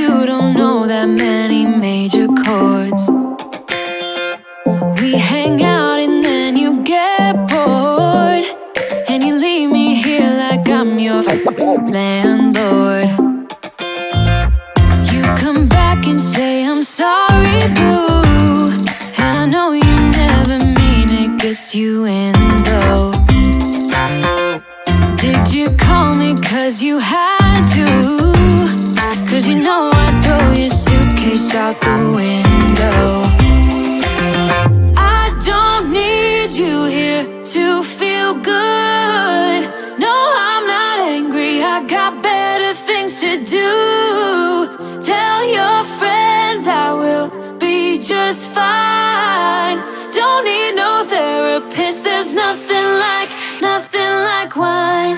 you don't know that many major chords. We hang out and then you get bored, and you leave me here like I'm your landlord. You come back and say I'm sorry, boo, and I know you never mean it, gets you in though. Did you call me cause you had to? Cause you know I'd throw your suitcase out the window. I don't need you here to feel good. No, I'm not angry, I got better things to do. Tell your friends I will be just fine. Don't need no therapist, there's nothing like wine.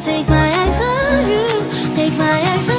Take my eyes off you, take my eyes off you.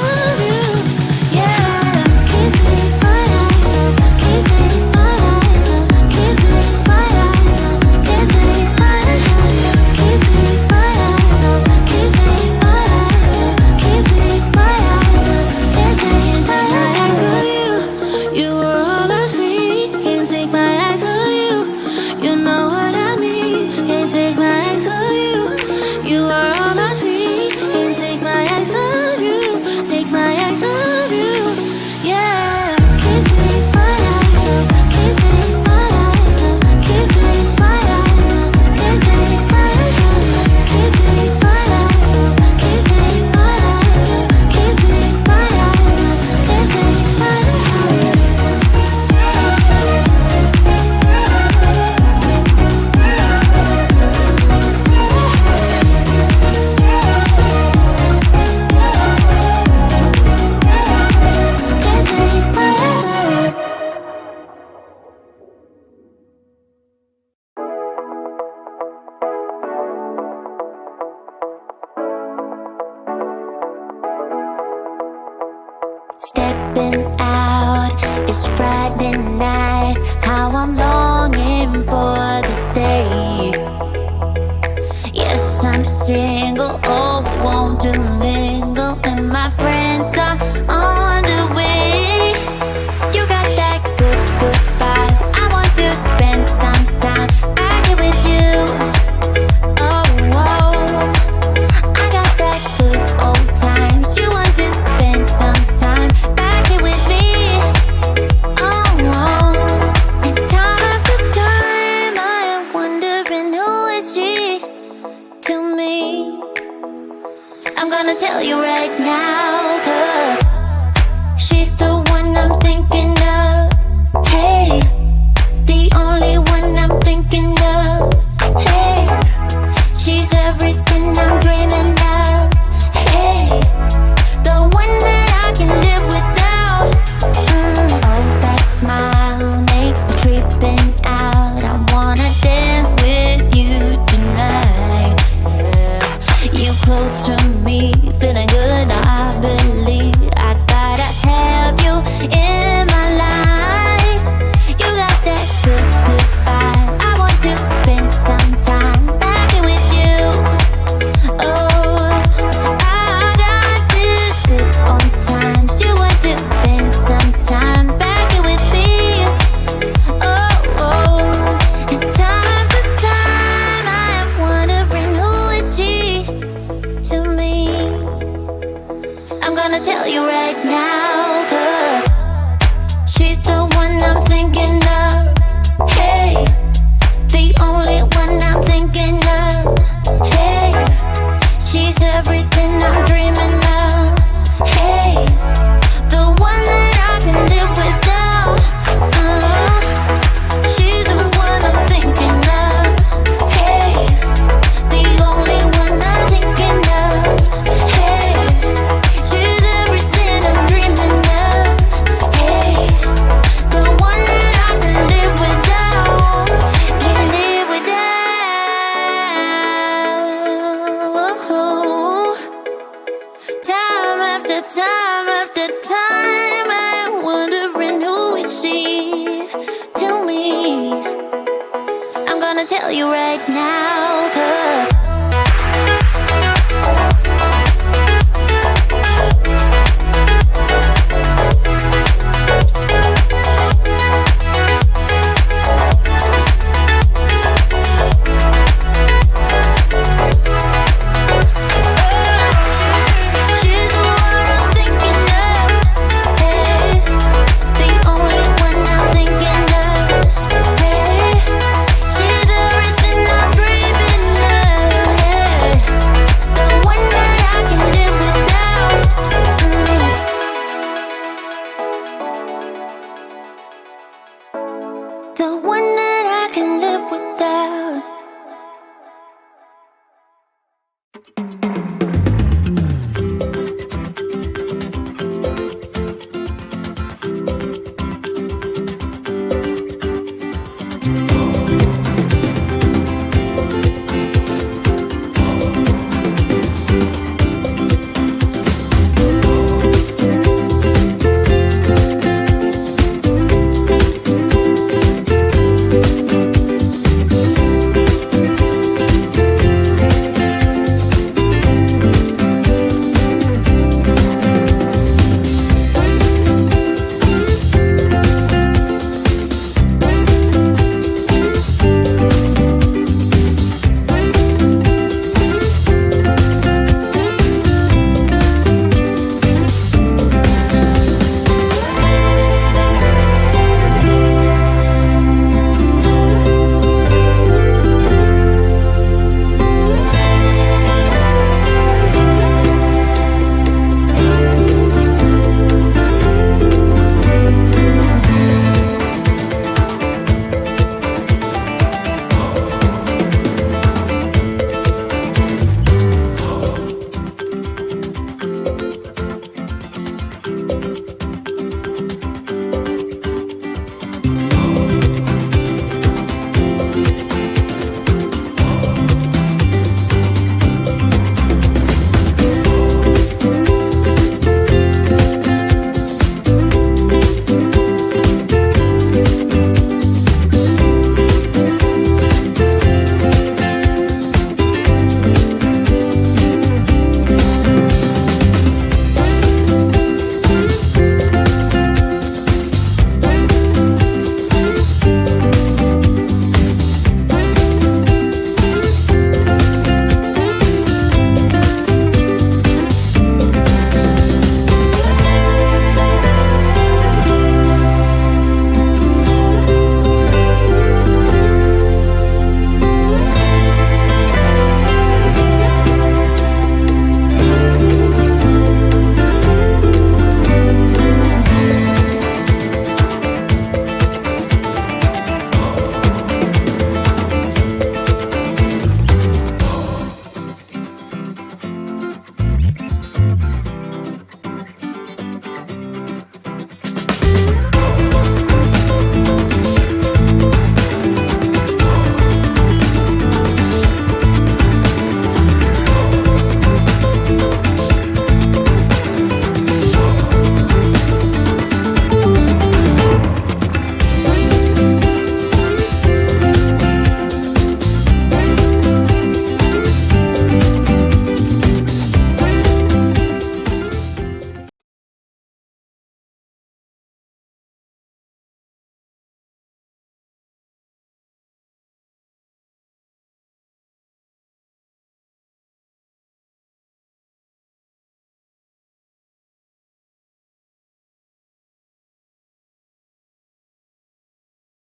night, how I'm longing for this day. Yes, I'm single, oh, we want to mingle, and my friends are on the way. You got that good, good vibe, I want to spend some time back here with you. Oh, whoa, I got that good old times, you want to spend some time back here with me. Oh, whoa, and time after time I am wondering who is she to me. I'm gonna tell you right now, 'cause she's the one I'm thinking of. Hey, the only one I'm thinking of. Hey, she's everything I'm dreaming of. Hey, the one that I can live without. Oh, that smile makes me creeping out. I wanna dance with you tonight. Yeah, you close to me, feeling good. I believe I gotta have you in my life. You got that good, good vibe. I want to spend some time back here with you. Oh, I got this good old times. You want to spend some time back here with me. Oh, oh, and time after time I am wondering who is she to me. I'm gonna tell you right now, 'cause she's the one I'm thinking of. Hey, the only one I'm thinking of. Hey, she's everything I'm dreaming of. Hey, the one that I can live without. She's the one I'm thinking of. Hey, the only one I'm thinking of. Hey, she's everything I'm dreaming of. Hey, the one that I can live without. Can live without. Time after time after time, I'm wondering who is she to me. I'm gonna tell you right now.